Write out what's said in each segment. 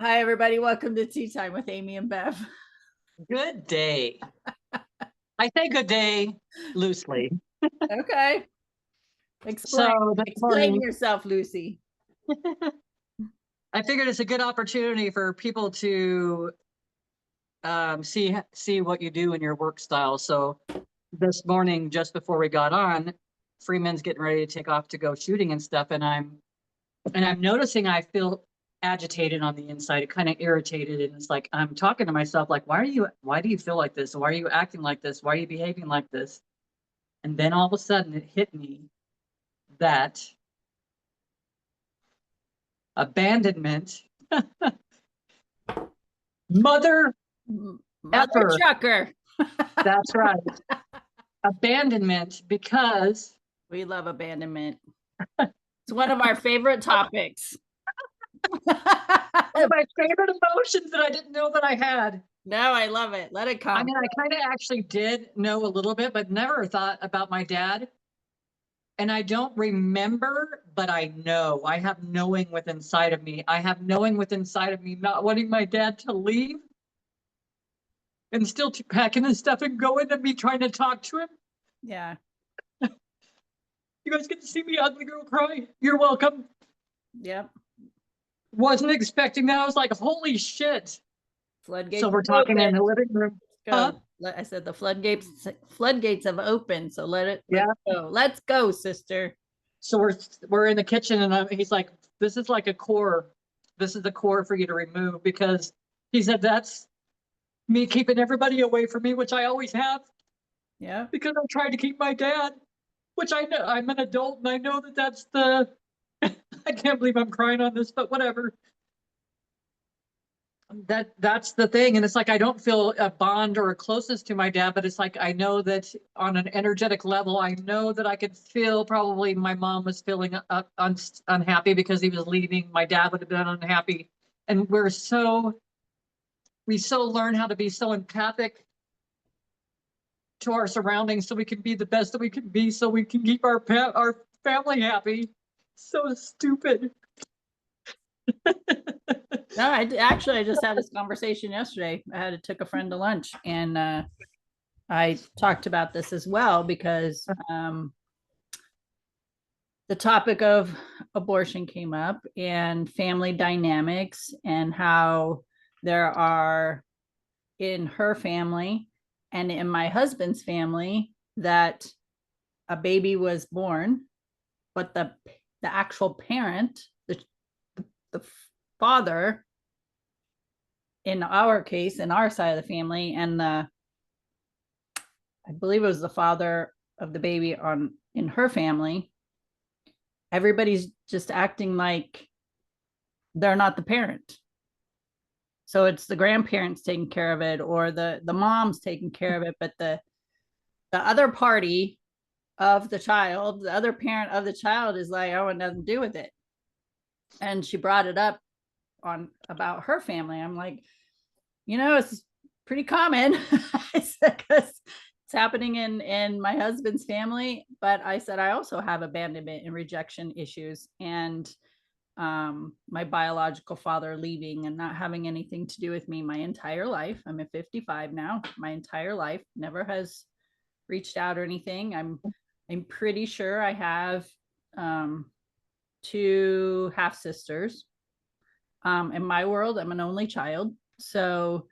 Hi, everybody. Welcome to Tea Time with Amy and Bev. Good day. I say good day loosely. Okay. Explain. So this Explain morning, yourself, Lucy. I figured it's a good opportunity for people to see what you do in your work style. So this morning, just before we got on, Freeman's getting ready to take off to go shooting and stuff, and I'm noticing I feel agitated on the inside, kind of irritated, and it's like I'm talking to myself, like, why do you feel like this? Why are you acting like this? Why are you behaving like this? And then all of a sudden, it hit me that abandonment, mother Mother effer. trucker. That's right. Abandonment because We love abandonment. It's one of our favorite topics. one of my favorite emotions that I didn't know that I had. No, I love it. Let it I come. mean, I kind of actually did know a little bit, but never thought about my dad. And I don't remember, but I know. I have knowing within inside of me. I have knowing within inside of me not wanting my dad to leave and still packing his stuff and going to me trying to talk to him. Yeah. You guys get to see me ugly girl cry. You're welcome. Yep. Wasn't expecting that. I was like, holy shit. Floodgates So we're have talking in opened. the living room. Go. I said the floodgates have opened. So let's Yeah. go. Let's go, sister. So we're in the kitchen and he's like, this is like a core. This is the core for you to remove because he said that's me keeping everybody away from me, which I always have Yeah. because I'm trying to keep my dad, which I know I'm an adult and I know that that's the I can't believe I'm crying on this, but whatever. That's the thing, and it's like I don't feel a bond or a closeness to my dad, but it's like I know that on an energetic level, I know that I could feel probably my mom was feeling unhappy because he was leaving. My dad would have been unhappy, and we so learn how to be so empathic to our surroundings, so we can be the best that we can be, so we can keep our family happy. So stupid. No, I just had this conversation yesterday. Took a friend to lunch, and I talked about this as well because the topic of abortion came up and family dynamics and how there are in her family and in my husband's family that a baby was born, but the actual parent, the father, in our case, in our side of the family, and I believe it was the father of the baby in her family, everybody's just acting like they're not the parent. So it's the grandparents taking care of it or the mom's taking care of it, but the other party of the child, the other parent of the child is like, oh, it nothing to do with it. And she brought it up on about her family. I'm like, it's pretty common. I said, because it's happening in my husband's family. But I said, I also have abandonment and rejection issues. And my biological father leaving and not having anything to do with me my entire life. I'm at 55 now. My entire life never has reached out or anything. I'm pretty sure I have two half sisters. In my world, I'm an only child. So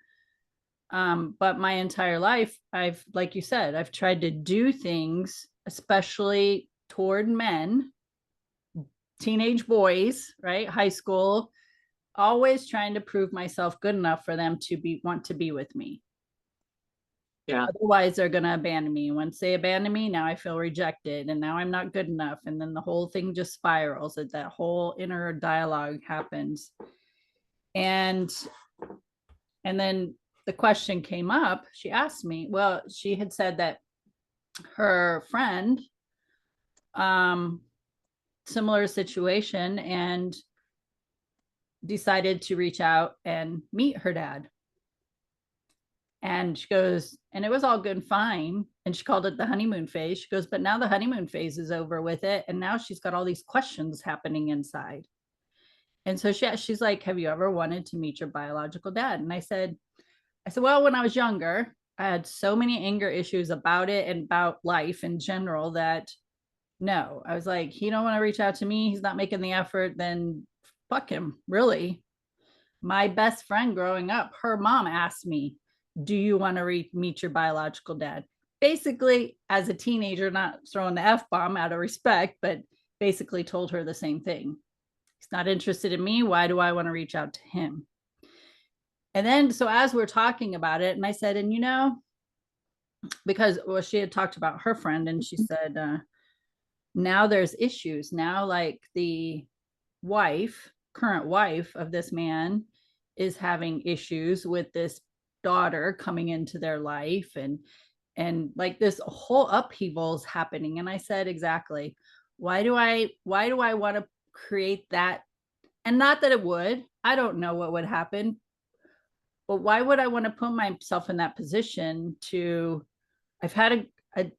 but my entire life, like you said, I've tried to do things, especially toward men, teenage boys, right? High school, always trying to prove myself good enough for them to want to be with me. Yeah. Otherwise, they're going to abandon me. Once they abandon me, now I feel rejected and now I'm not good enough. And then the whole thing just spirals. That whole inner dialogue happens. And then the question came up. She asked me, well, she had said that her friend, similar situation, and decided to reach out and meet her dad. And she goes, and it was all good and fine. And she called it the honeymoon phase. She goes, but now the honeymoon phase is over with it. And now she's got all these questions happening inside. And so she's like, have you ever wanted to meet your biological dad? And I said, well, when I was younger, I had so many anger issues about it and about life in general that no, I was like, he don't want to reach out to me. He's not making the effort. Then fuck him. Really. My best friend growing up, her mom asked me, do you want to meet your biological dad? Basically, as a teenager, not throwing the F bomb out of respect, but basically told her the same thing. He's not interested in me. Why do I want to reach out to him? And then, so as we're talking about it, and I said, and because well, she had talked about her friend, and she said, now there's issues. Now, like the current wife of this man, is having issues with this daughter coming into their life, and like this whole upheaval is happening. And I said, exactly. Why do I want to create that? And not that it would. I don't know what would happen, but why would I want to put myself in that position to? I've had I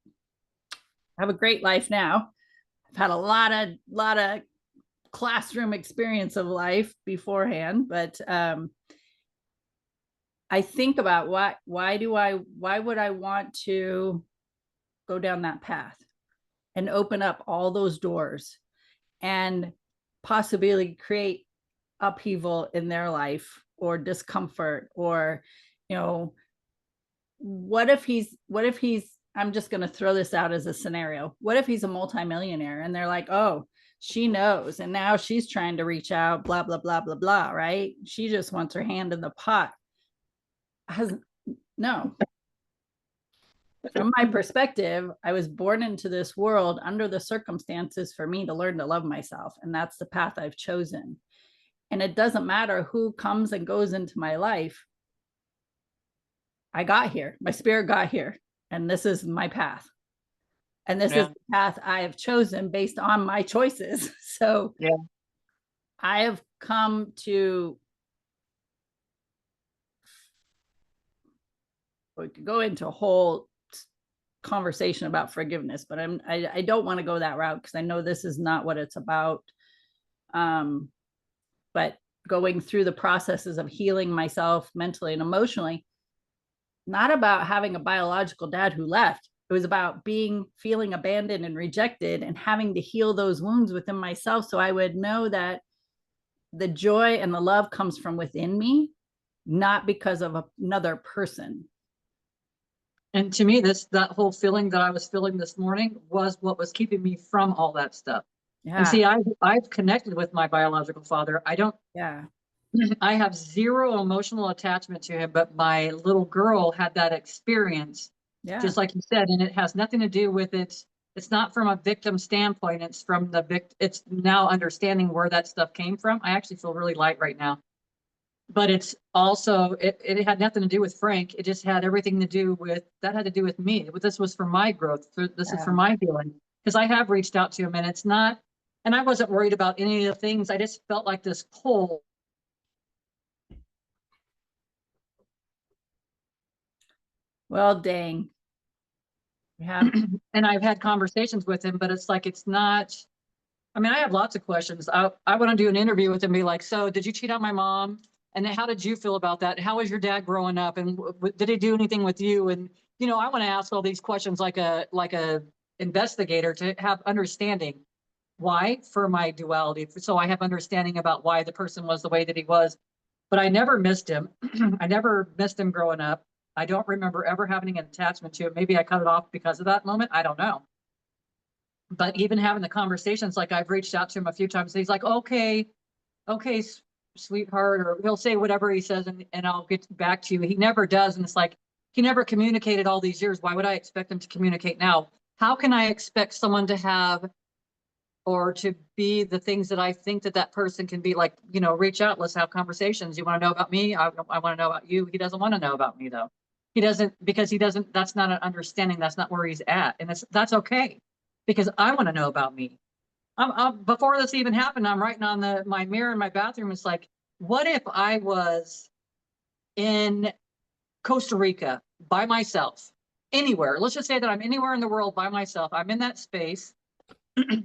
have a great life now. I've had a lot of classroom experience of life beforehand, but I think about why would I want to go down that path and open up all those doors and possibly create upheaval in their life or discomfort, or what if he's I'm just going to throw this out as a scenario. What if he's a multimillionaire and they're like, oh, she knows, and now she's trying to reach out, blah blah blah blah blah, right? She just wants her hand in the pot. No. From my perspective, I was born into this world under the circumstances for me to learn to love myself, and that's the path I've chosen. And it doesn't matter who comes and goes into my life. I got here, my spirit got here, and this is my path. And this is the path I have chosen based on my choices. So I have come to, we could go into a whole conversation about forgiveness, but I don't want to go that route because I know this is not what it's about. But going through the processes of healing myself mentally and emotionally, not about having a biological dad who left. It was about feeling abandoned and rejected and having to heal those wounds within myself, so I would know that the joy and the love comes from within me, not because of another person. And to me, that whole feeling that I was feeling this morning was what was keeping me from all that stuff. Yeah. And see, I've connected with my biological father. I have zero emotional attachment to him, but my little girl had that experience, just like you said, and it has nothing to do with it. It's not from a victim standpoint. It's from it's now understanding where that stuff came from. I actually feel really light right now, but it's also, it had nothing to do with Frank. It just had everything to do with, that had to do with me. This was for my growth. This is for my healing, because I have reached out to him, and it's not, and I wasn't worried about any of the things. I just felt like this pull. Well, dang. Yeah. And I've had conversations with him, but it's like, it's not, I mean, I have lots of questions. I want to do an interview with him, be like, so did you cheat on my mom? And how did you feel about that? How was your dad growing up? And did he do anything with you? And, I want to ask all these questions like a investigator to have understanding. Why? For my duality. So I have understanding about why the person was the way that he was. But I never missed him. I never missed him growing up. I don't remember ever having an attachment to it. Maybe I cut it off because of that moment. I don't know. But even having the conversations, like I've reached out to him a few times. He's like, okay, sweetheart, or he'll say whatever he says, and I'll get back to you. He never does. And it's like, he never communicated all these years. Why would I expect him to communicate now? How can I expect someone to have or to be the things that I think that person can be? Like, reach out, let's have conversations. You want to know about me? I want to know about you. He doesn't want to know about me though. He doesn't, because that's not an understanding. That's not where he's at. And that's okay, because I want to know about me. Before this even happened, I'm writing on my mirror in my bathroom. It's like, what if I was in Costa Rica by myself, anywhere? Let's just say that I'm anywhere in the world by myself. I'm in that space.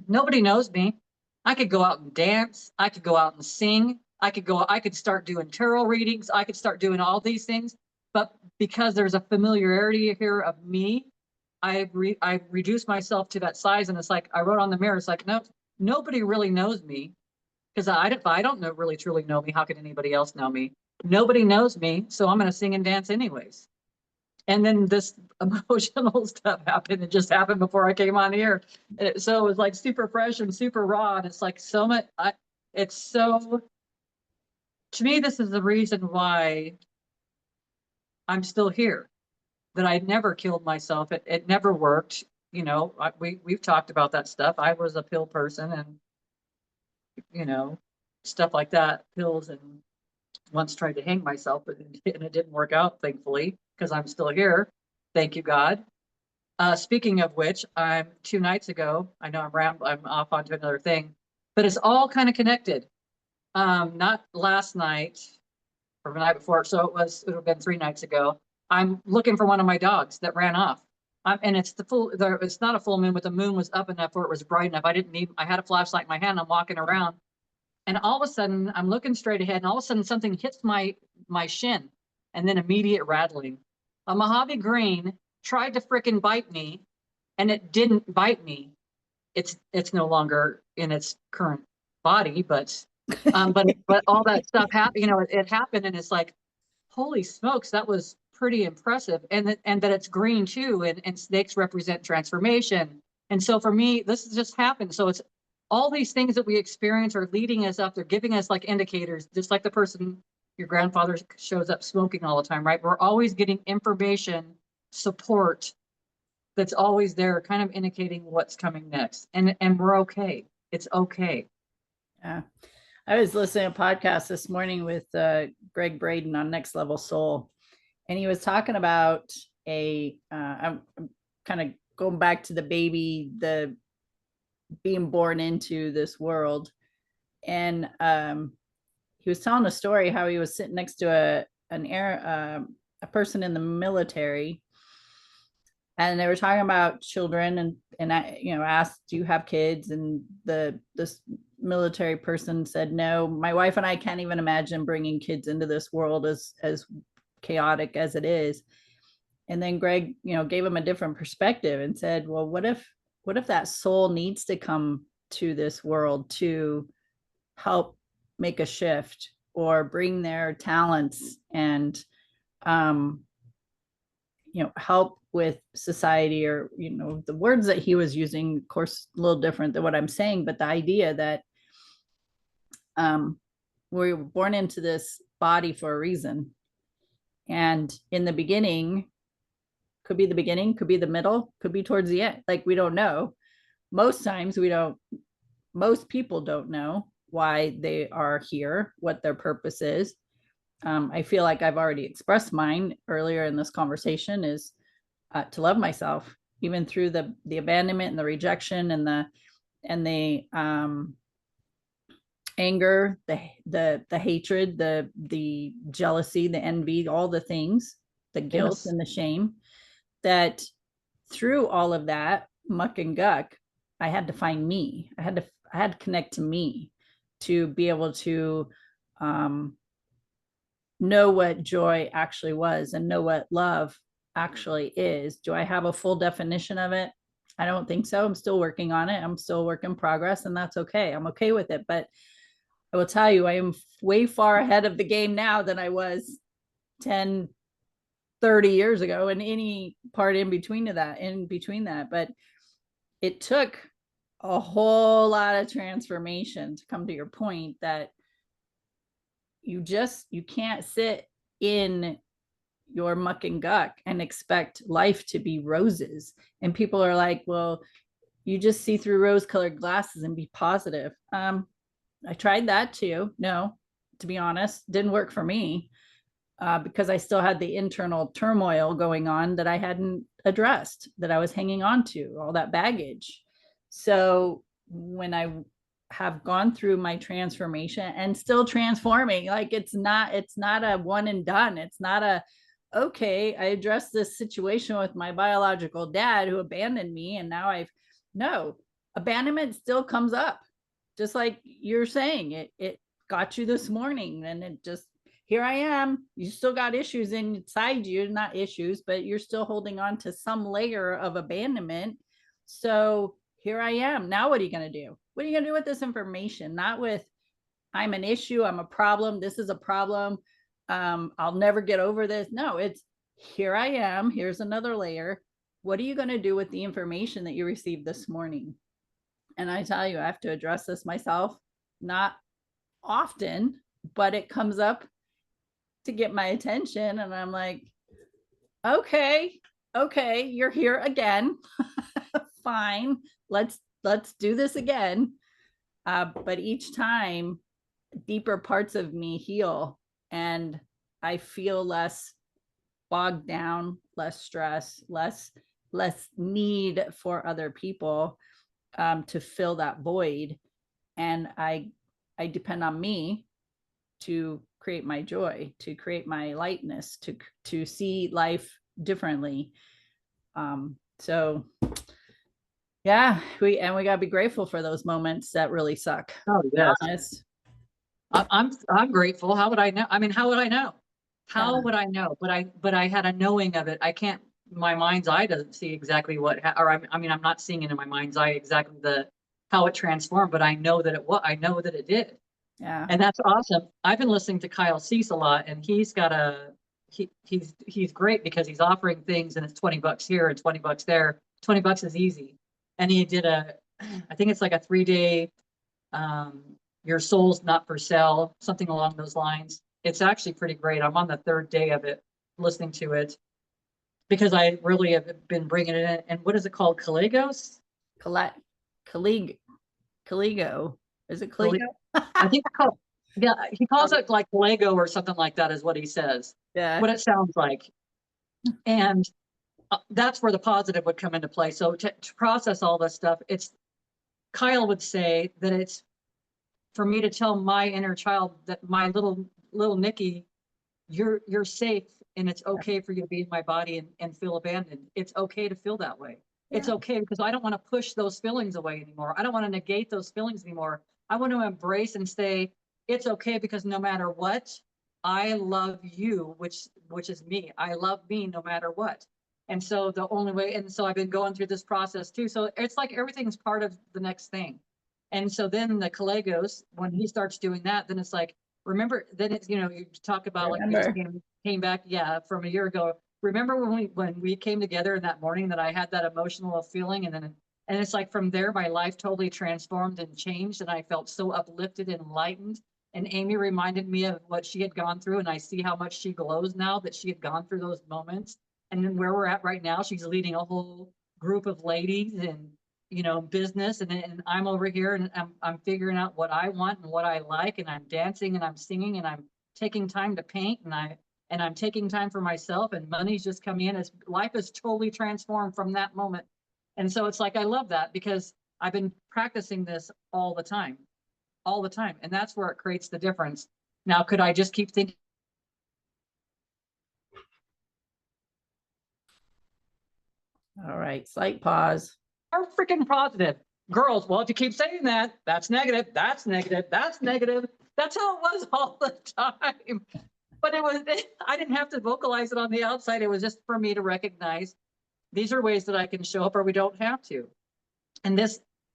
Nobody knows me. I could go out and dance. I could go out and sing. I could start doing tarot readings. I could start doing all these things. But because there's a familiarity here of me, I reduced myself to that size. And it's like, I wrote on the mirror, it's like, no, nobody really knows me. Because I don't know, really truly know me. How could anybody else know me? Nobody knows me. So I'm going to sing and dance anyways. And then this emotional stuff happened. It just happened before I came on here. So it was like super fresh and super raw. And it's like so much, it's so, to me, this is the reason why I'm still here, that I never killed myself. It never worked. You know, we've talked about that stuff. I was a pill person and, you know, stuff like that, pills, and once tried to hang myself, but it didn't work out, thankfully, because I'm still here. Thank you, God. Speaking of which, I'm 2 nights ago, I know I'm off onto another thing, but it's all kind of connected. Not last night or the night before, so it would have been 3 nights ago. I'm looking for one of my dogs that ran off. And it's it's not a full moon, but the moon was up enough where it was bright enough. I had a flashlight in my hand. I'm walking around, and all of a sudden I'm looking straight ahead, and all of a sudden something hits my shin, and then immediate rattling. A Mojave green tried to frickin' bite me, and it didn't bite me. It's no longer in its current body, but all that stuff happened. You know, it happened, and it's like, holy smokes, that was pretty impressive. And that it's green too, and snakes represent transformation. And so for me, this has just happened. So it's all these things that we experience are leading us up. They're giving us like indicators, just like the person, your grandfather shows up smoking all the time, right? We're always getting information, support that's always there, kind of indicating what's coming next. And we're okay. It's okay. Yeah. I was listening to a podcast this morning with Greg Braden on Next Level Soul, and he was talking about I'm kind of going back to the baby, the being born into this world. And he was telling a story how he was sitting next to a person in the military, and they were talking about children, and I, you know, asked, do you have kids? And this military person said, no, my wife and I can't even imagine bringing kids into this world as chaotic as it is. And then Greg, you know, gave him a different perspective and said, well, what if that soul needs to come to this world to help make a shift or bring their talents and you know, help with society, or, you know, the words that he was using, of course, a little different than what I'm saying, but the idea that we were born into this body for a reason. And in the beginning, could be the beginning, could be the middle, could be towards the end. Like, we don't know. Most times most people don't know why they are here, what their purpose is. I feel like I've already expressed mine earlier in this conversation, is to love myself, even through the abandonment and the rejection and the anger, the hatred, the jealousy, the envy, all the things, the guilt, yes, and the shame. That through all of that muck and guck, I had to find me. I had to connect to me to be able to know what joy actually was and know what love actually is. Do I have a full definition of it? I don't think so. I'm still working on it. I'm still a work in progress, and that's okay. I'm okay with it. But I will tell you, I am way far ahead of the game now than I was 10, 30 years ago, and any part in between that. But it took a whole lot of transformation to come to your point that you can't sit in your muck and guck and expect life to be roses. And people are like, well, you just see through rose-colored glasses and be positive. I tried that too. No, to be honest, didn't work for me, because I still had the internal turmoil going on that I hadn't addressed, that I was hanging on to, all that baggage. So when I have gone through my transformation and still transforming, like it's not a one and done. It's not a, okay, I addressed this situation with my biological dad who abandoned me, and now no, abandonment still comes up. just like you're saying, it got you this morning, and it just, here I am. You still got issues inside you, not issues, but you're still holding on to some layer of abandonment. So here I am. Now what are you going to do? What are you going to do with this information? Not with, I'm an issue, I'm a problem, this is a problem, I'll never get over this. No, it's, here I am, here's another layer. What are you going to do with the information that you received this morning? And I tell you, I have to address this myself, not often, but it comes up to get my attention. And I'm like, okay, okay, you're here again. Fine, let's do this again. But each time, deeper parts of me heal, and I feel less bogged down, less stress, less need for other people, to fill that void. And I depend on me to create my joy, to create my lightness, to see life differently. So yeah, we got to be grateful for those moments that really suck. Oh, yes. Honest. I'm grateful. How would I know? I mean, how would I know? How Yeah. would I know? But I had a knowing of it. I can't, my mind's eye doesn't see exactly what, or I mean, I'm not seeing it in my mind's eye exactly how it transformed, but I know that I know that it did. Yeah. And that's awesome. I've been listening to Kyle Cease a lot, and he's great because he's offering things and it's $20 here and $20 there. $20 is easy. And he did I think it's like a 3-day, your soul's not for sale, something along those lines. It's actually pretty great. I'm on the 3rd day of it, listening to it, because I really have been bringing it in. And what is it called? Caligos? Caligo. Is it Caligo? I think it's called, yeah, he calls it like Lego or something like that is what he says. Yeah. What it sounds like. And that's where the positive would come into play. So to process all this stuff, Kyle would say that it's for me to tell my inner child that my little Nikki, you're safe, and it's okay for you to be in my body and feel abandoned. It's okay to feel that way. Yeah. It's okay, because I don't want to push those feelings away anymore. I don't want to negate those feelings anymore. I want to embrace and say, it's okay, because no matter what, I love you, which is me. I love me no matter what. And so the only way, and so I've been going through this process too. So it's like everything's part of the next thing. And so then the Caligos, when he starts doing that, then it's like, remember, then it's, you talk about like you came back, yeah, from a year ago. Remember when we came together in that morning that I had that emotional feeling, and it's like from there, my life totally transformed and changed, and I felt so uplifted and enlightened. And Amy reminded me of what she had gone through, and I see how much she glows now that she had gone through those moments. And then where we're at right now, she's leading a whole group of ladies and business, and I'm over here, and I'm figuring out what I want and what I like, and I'm dancing and I'm singing and I'm taking time to paint, and I'm taking time for myself, and money's just coming in. As life is totally transformed from that moment. And so it's like, I love that, because I've been practicing this all the time, and that's where it creates the difference. Now, could I just keep thinking? All right, slight pause. Are freaking positive. Girls, well, if you keep saying that, that's negative, that's negative, that's negative. That's how it was all the time. But I didn't have to vocalize it on the outside. It was just for me to recognize these are ways that I can show up, or we don't have to. And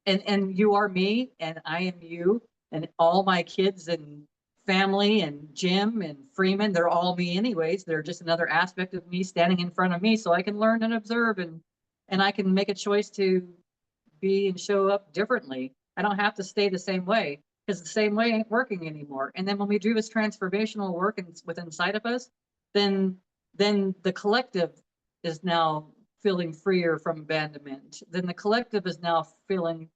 and you are me, and I am you, and all my kids and family and Jim and Freeman, they're all me anyways. They're just another aspect of me standing in front of me, so I can learn and observe, and I can make a choice to be and show up differently. I don't have to stay the same way, because the same way ain't working anymore. And then when we do this transformational work within inside of us, then the collective is now feeling freer from abandonment. Then the collective is now feeling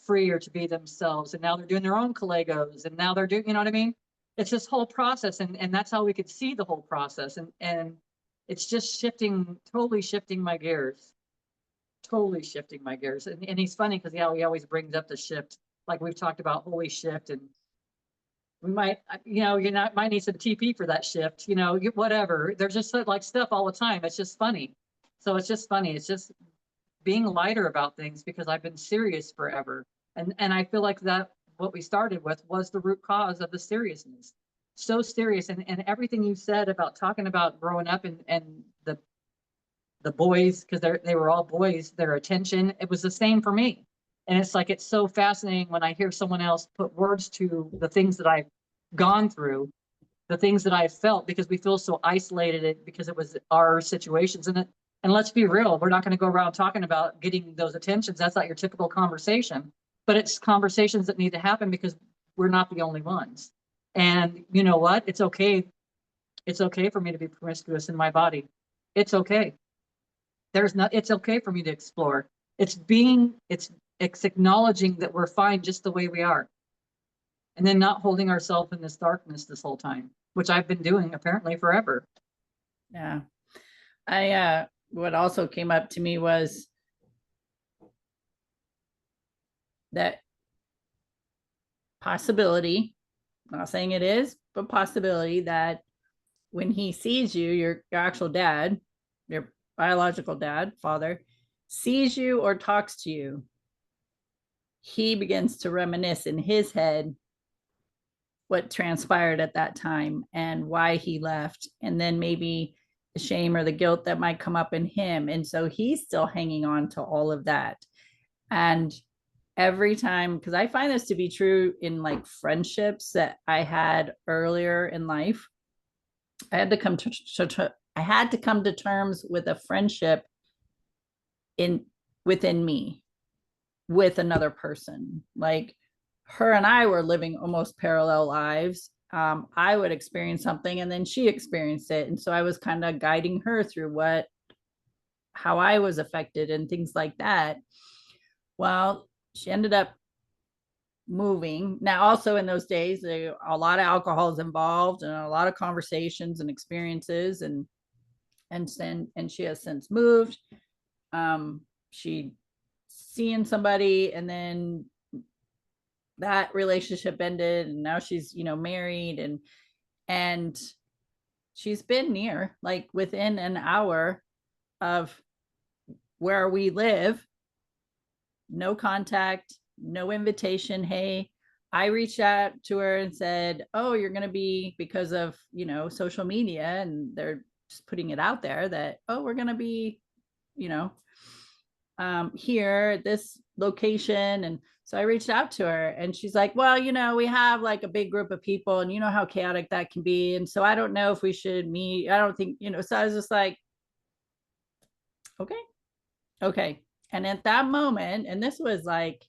freer to be themselves. And now they're doing their own Legos, and now they're doing, you know what I mean? It's this whole process, and that's how we could see the whole process. And it's just totally shifting my gears. Totally shifting my gears. And he's funny because he always brings up the shift. Like we've talked about holy shift, and we might, might need some TP for that shift, whatever. There's just like stuff all the time. It's just funny. So it's just funny. It's just being lighter about things, because I've been serious forever. And I feel like that what we started with was the root cause of the seriousness. So serious. And everything you said about talking about growing up and the boys, because they were all boys, their attention, it was the same for me. And it's like, it's so fascinating when I hear someone else put words to the things that I've gone through, the things that I felt, because we feel so isolated because it was our situations. And let's be real, we're not going to go around talking about getting those attentions. That's not your typical conversation, but it's conversations that need to happen because we're not the only ones. And you know what? It's okay. It's okay for me to be promiscuous in my body. It's okay. It's okay for me to explore. It's acknowledging that we're fine just the way we are. And then not holding ourselves in this darkness this whole time, which I've been doing apparently forever. Yeah. What also came up to me was that possibility, not saying it is, but possibility that when he sees you, your actual dad, your biological dad, father, sees you or talks to you, he begins to reminisce in his head what transpired at that time and why he left, and then maybe the shame or the guilt that might come up in him. And so he's still hanging on to all of that. And every time, because I find this to be true in like friendships that I had earlier in life, I had to come to terms with a friendship within me with another person. Like her and I were living almost parallel lives. I would experience something and then she experienced it. And so I was kind of guiding her through how I was affected and things like that. Well, she ended up moving. Now, also in those days, a lot of alcohol is involved and a lot of conversations and experiences, and she has since moved. She seeing somebody, and then that relationship ended, and now she's married, and she's been near, like within an hour of where we live. No contact, no invitation. Hey, I reached out to her and said, oh, you're going to be, because of social media, and they're just putting it out there that, oh, we're going to be here at this location. And so I reached out to her, and she's like, well, we have like a big group of people, and you know how chaotic that can be, and so I don't know if we should meet. I don't think, so I was just like, okay. And at that moment, and this was like,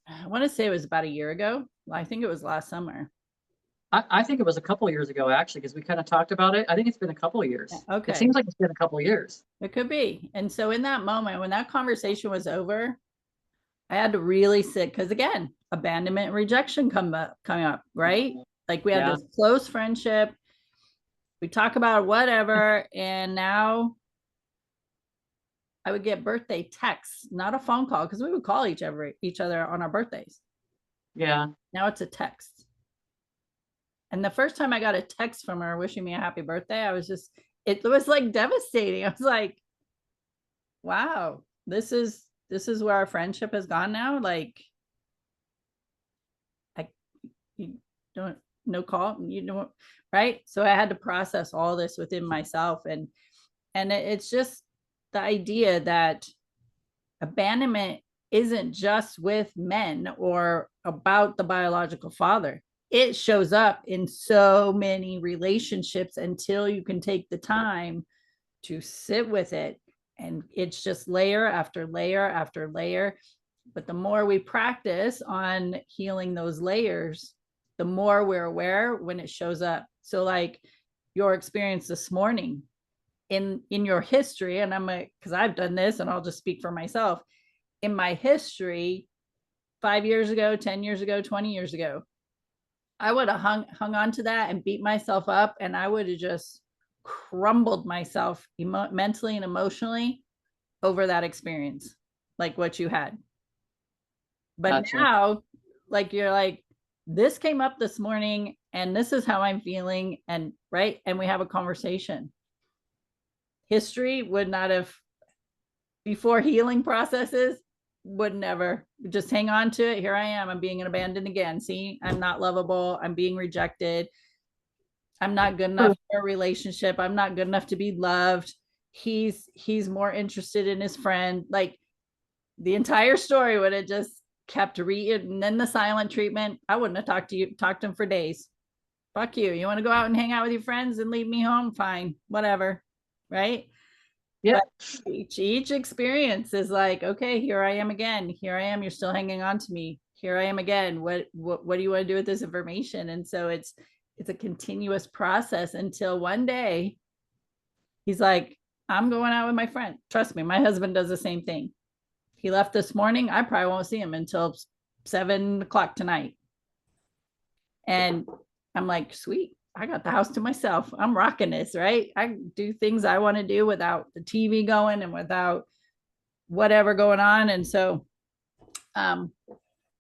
I want to say it was about a year ago. Well, I think it was last summer. I think it was a couple of years ago, actually, because we kind of talked about it. I think it's been a couple of years. Okay. It seems like it's been a couple of years. It could be. And so in that moment, when that conversation was over, I had to really sit, because again, abandonment and rejection coming up, right? Like we had this close friendship. We talk about whatever, and now I would get birthday texts, not a phone call, because we would call each other on our birthdays. Yeah. Now it's a text. And the first time I got a text from her wishing me a happy birthday, it was like devastating. I was like, wow, this is where our friendship has gone now. Like, you don't, no call, right? So I had to process all this within myself. And it's just the idea that abandonment isn't just with men or about the biological father. It shows up in so many relationships until you can take the time to sit with it. And it's just layer after layer after layer. But the more we practice on healing those layers, the more we're aware when it shows up. So like your experience this morning in your history, and because I've done this, and I'll just speak for myself. In my history, 5 years ago, 10 years ago, 20 years ago, I would have hung on to that and beat myself up, and I would have just crumbled myself mentally and emotionally over that experience, like what you had. But gotcha. Now, like you're like, this came up this morning, and this is how I'm feeling, and right, and we have a conversation. History would not have, before healing processes, would never. Just hang on to it. Here I am. I'm being abandoned again. See, I'm not lovable. I'm being rejected. I'm not good enough for a relationship. I'm not good enough to be loved. He's more interested in his friend. Like the entire story would have just kept reading. And then the silent treatment, I wouldn't have talked to him for days. Fuck you. You want to go out and hang out with your friends and leave me home? Fine, whatever. Right. Yeah. But each experience is like, okay, here I am again. Here I am. You're still hanging on to me. Here I am again. What do you want to do with this information? And so it's a continuous process until one day he's like, I'm going out with my friend. Trust me, my husband does the same thing. He left this morning. I probably won't see him until 7 o'clock tonight. And I'm like, sweet, I got the house to myself. I'm rocking this, right? I do things I want to do without the TV going and without whatever going on. And so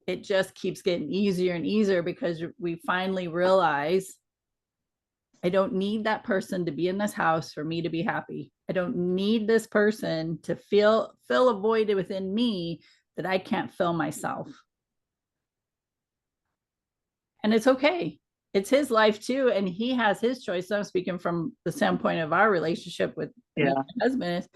it just keeps getting easier and easier because we finally realize I don't need that person to be in this house for me to be happy. I don't need this person to fill a void within me that I can't fill myself. And it's okay. It's his life too. And he has his choice. So I'm speaking from the standpoint of our relationship with my husband.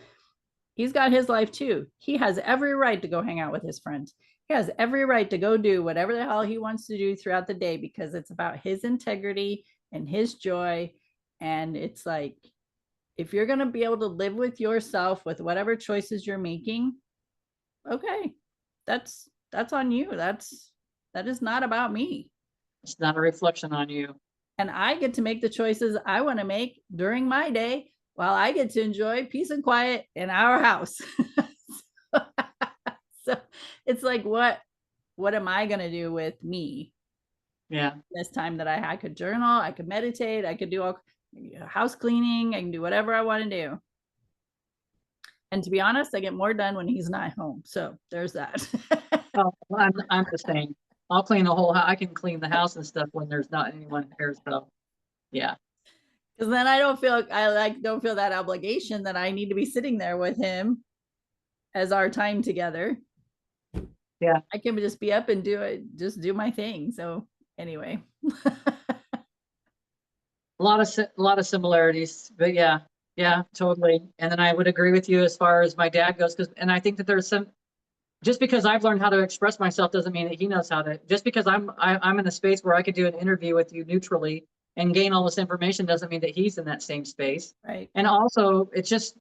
He's got his life too. He has every right to go hang out with his friends. He has every right to go do whatever the hell he wants to do throughout the day because it's about his integrity and his joy. And it's like, if you're going to be able to live with yourself with whatever choices you're making, okay, that's on you. That is not about me. It's not a reflection on you. And I get to make the choices I want to make during my day while I get to enjoy peace and quiet in our house. So it's like, what am I going to do with me? Yeah. This time that I could journal, I could meditate, I could do all house cleaning, I can do whatever I want to do. And to be honest, I get more done when he's not home. So there's that. Oh, I'm the same. I'll clean the whole house. I can clean the house and stuff when there's not anyone here. So yeah. Because then I don't feel that obligation that I need to be sitting there with him as our time together. Yeah. I can just be up and just do my thing. So anyway. A lot of similarities, but yeah, totally. And then I would agree with you as far as my dad goes, and I think that there's just because I've learned how to express myself doesn't mean that he knows how to. Just because I'm in a space where I could do an interview with you neutrally and gain all this information doesn't mean that he's in that same space. Right. And also, it's just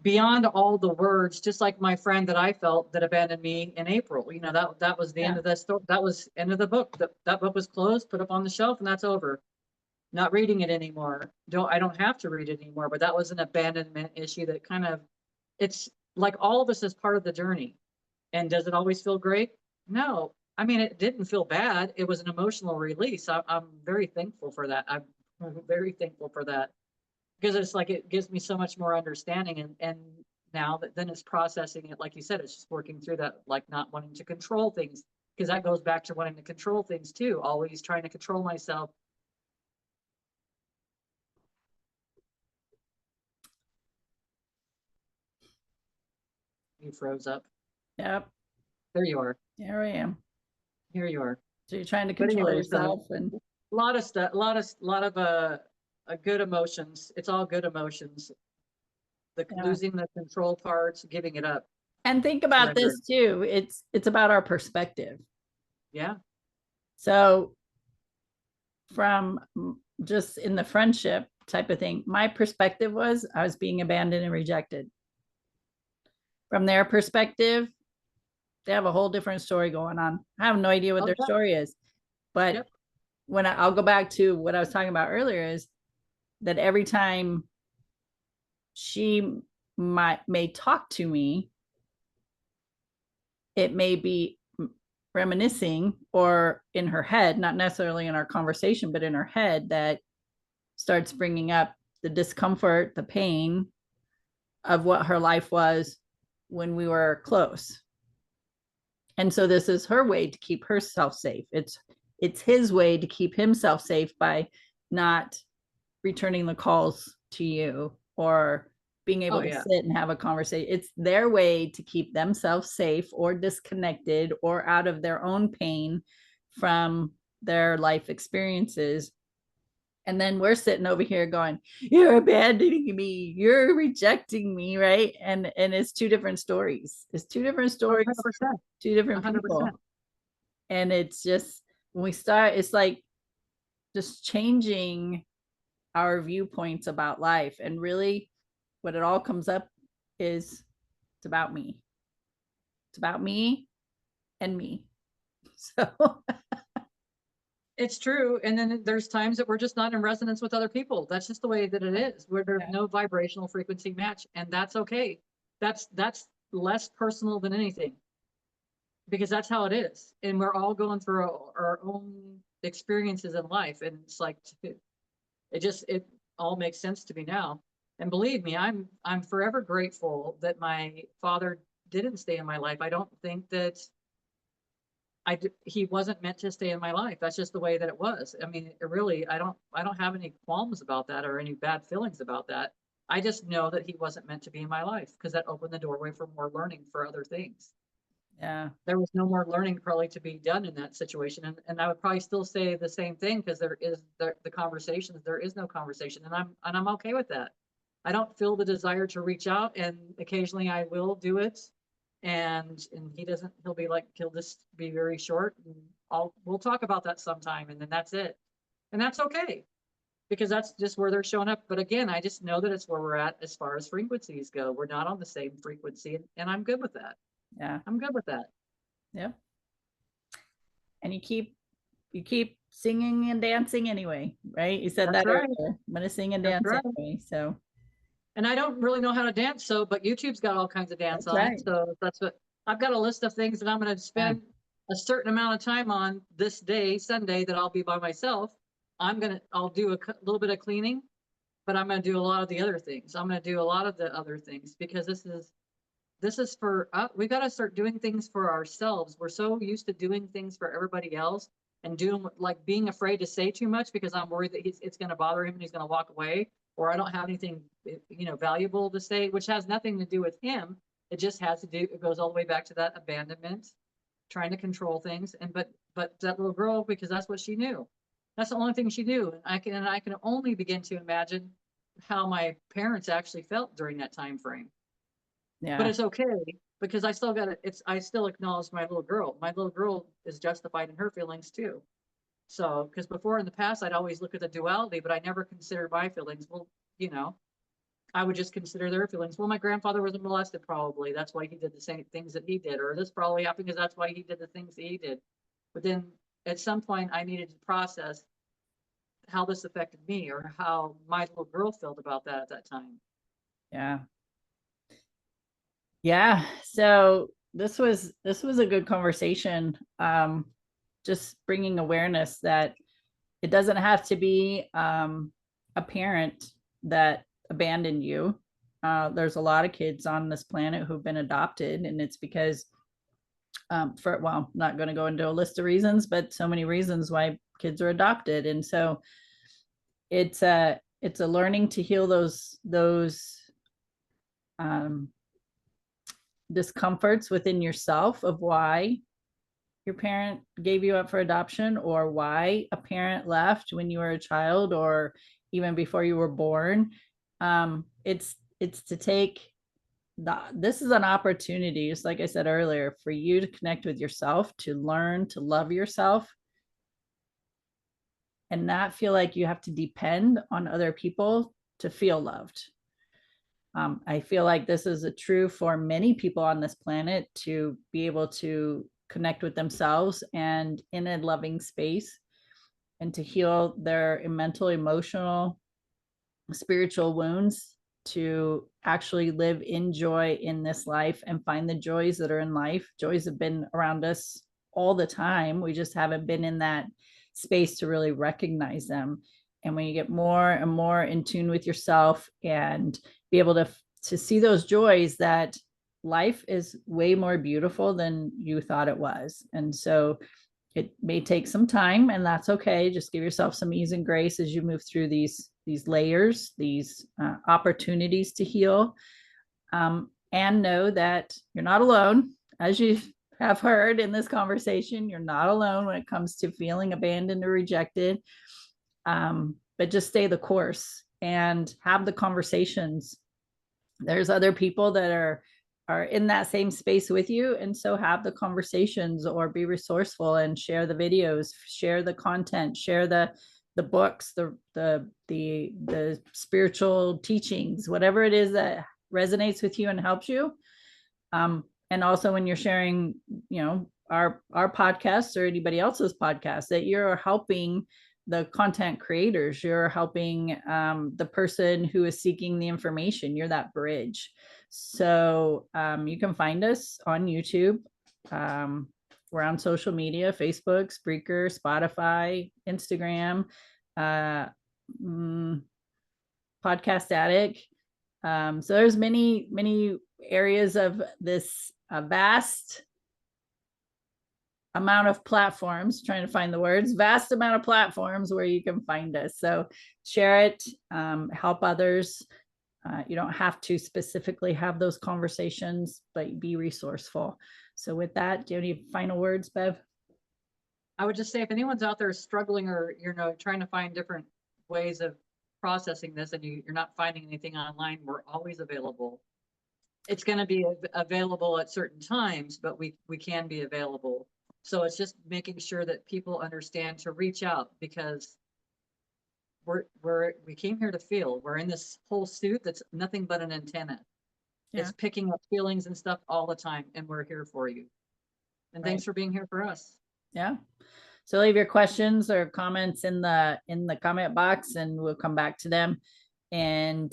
beyond all the words, just like my friend that I felt that abandoned me in April. You know, that was the end of that story. That was end of the book. That book was closed, put up on the shelf, and that's over. Not reading it anymore. I don't have to read it anymore. But that was an abandonment issue that kind of, it's like all of us is part of the journey. And does it always feel great? No. I mean, it didn't feel bad. It was an emotional release. I'm very thankful for that. I'm very thankful for that because it's like it gives me so much more understanding. And now that then it's processing it, like you said, it's just working through that, like not wanting to control things, because that goes back to wanting to control things too. Always trying to control myself. You froze up. Yep. There you are. Here I am. Here you are. So you're trying to control yourself and a lot of stuff, a lot of good emotions. It's all good emotions. Losing the control parts, giving it up. And think about this too. It's about our perspective. Yeah. So from just in the friendship type of thing, my perspective was I was being abandoned and rejected. From their perspective, they have a whole different story going on. I have no idea what their story is. But when I'll go back to what I was talking about earlier is that every time she may talk to me, it may be reminiscing or in her head, not necessarily in our conversation, but in her head, that starts bringing up the discomfort, the pain of what her life was when we were close. And so this is her way to keep herself safe. It's his way to keep himself safe by not returning the calls to you or being able Oh, to yeah. sit and have a conversation. It's their way to keep themselves safe or disconnected or out of their own pain from their life experiences. And then we're sitting over here going, you're abandoning me, you're rejecting me, right? And it's two different stories. It's two different Oh, stories, 100%. two different 100%. people. And it's just when we start, it's like just changing our viewpoints about life. And really what it all comes up is it's about me. It's about me and me. So It's true. And then there's times that we're just not in resonance with other people. That's just the way that it is, where there's yeah, no vibrational frequency match. And that's okay. That's less personal than anything, because that's how it is. And we're all going through our own experiences in life. And it's like, it all makes sense to me now. And believe me, I'm forever grateful that my father didn't stay in my life. I don't think that he wasn't meant to stay in my life. That's just the way that it was. I mean, it really, I don't have any qualms about that or any bad feelings about that. I just know that he wasn't meant to be in my life, because that opened the doorway for more learning for other things. yeah, There was no more learning probably to be done in that situation. And I would probably still say the same thing, because there is the conversations, there is no conversation. And I'm okay with that. I don't feel the desire to reach out, and occasionally I will do it. And he doesn't, he'll just be very short, and we'll talk about that sometime, and then that's it. And that's okay, because that's just where they're showing up. But again, I just know that it's where we're at as far as frequencies go. We're not on the same frequency, and I'm good with that. yeah, I'm good with that. yeah. And you keep singing and dancing anyway, right? You said That's that right. earlier. I'm gonna sing and That's dance right. anyway. So And I don't really know how to dance, but YouTube's got all kinds of dance that's on it. right. So that's what I've got, a list of things that I'm going to Yeah. spend a certain amount of time on this day, Sunday, that I'll be by myself. I'll do a little bit of cleaning, but I'm going to do a lot of the other things. I'm going to do a lot of the other things, because this is for we got to start doing things for ourselves. We're so used to doing things for everybody else, and doing, like, being afraid to say too much because I'm worried that it's going to bother him and he's going to walk away, or I don't have anything, valuable to say, which has nothing to do with him. It just has to do, it goes all the way back to that abandonment, trying to control things. But that little girl, because that's what she knew. That's the only thing she knew. And I can only begin to imagine how my parents actually felt during that time frame. But Yeah. it's okay, because I still got it. I still acknowledge my little girl. My little girl is justified in her feelings too. So, because before in the past, I'd always look at the duality, but I never considered my feelings. Well, you know, I would just consider their feelings. Well, my grandfather wasn't molested, probably. That's why he did the same things that he did. Or this probably happened because that's why he did the things that he did. But then at some point, I needed to process how this affected me, or how my little girl felt about that at that time. Yeah. Yeah. So this was a good conversation. Just bringing awareness that it doesn't have to be a parent that abandoned you. There's a lot of kids on this planet who've been adopted, and it's because for well, I'm not going to go into a list of reasons, but so many reasons why kids are adopted. And so it's a learning to heal those um, discomforts within yourself of why your parent gave you up for adoption, or why a parent left when you were a child, or even before you were born. It's to take this is an opportunity, just like I said earlier, for you to connect with yourself, to learn to love yourself, and not feel like you have to depend on other people to feel loved. I feel like this is a true for many people on this planet, to be able to connect with themselves and in a loving space, and to heal their mental, emotional, spiritual wounds, to actually live in joy in this life and find the joys that are in life. Joys have been around us all the time. We just haven't been in that space to really recognize them. And when you get more and more in tune with yourself and be able to see those joys, that life is way more beautiful than you thought it was. And so it may take some time, and that's okay. Just give yourself some ease and grace as you move through these layers, these opportunities to heal, and know that you're not alone. As you have heard in this conversation, you're not alone when it comes to feeling abandoned or rejected. But just stay the course and have the conversations. There's other people that are in that same space with you, and so have the conversations, or be resourceful and share the videos, share the content, share the books, the spiritual teachings, whatever it is that resonates with you and helps you. And also when you're sharing, our podcasts or anybody else's podcast, that you're helping the content creators, you're helping the person who is seeking the information. You're that bridge. So you can find us on YouTube. We're on social media: Facebook, Spreaker, Spotify, Instagram, Podcast Addict. So there's many areas of this vast amount of platforms, trying to find the words, vast amount of platforms where you can find us. So share it, help others. You don't have to specifically have those conversations, but be resourceful. So with that, do you have any final words, Bev? I would just say, if anyone's out there struggling, or, trying to find different ways of processing this, and you're not finding anything online, we're always available. It's going to be available at certain times, but we can be available. So it's just making sure that people understand to reach out, because we came here to feel. We're in this whole suit that's nothing but an antenna. Yeah. It's picking up feelings and stuff all the time, and we're here for you. And thanks for being here for us. Yeah. So leave your questions or comments in the comment box, and we'll come back to them. And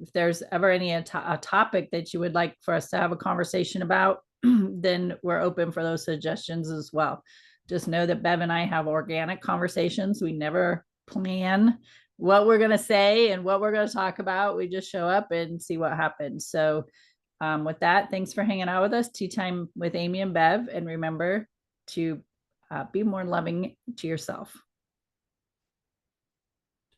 if there's ever any a topic that you would like for us to have a conversation about, then we're open for those suggestions as well. Just know that Bev and I have organic conversations. We never plan what we're going to say and what we're going to talk about. We just show up and see what happens. So with that, thanks for hanging out with us. Tea Time with Amy and Bev. And remember to be more loving to yourself.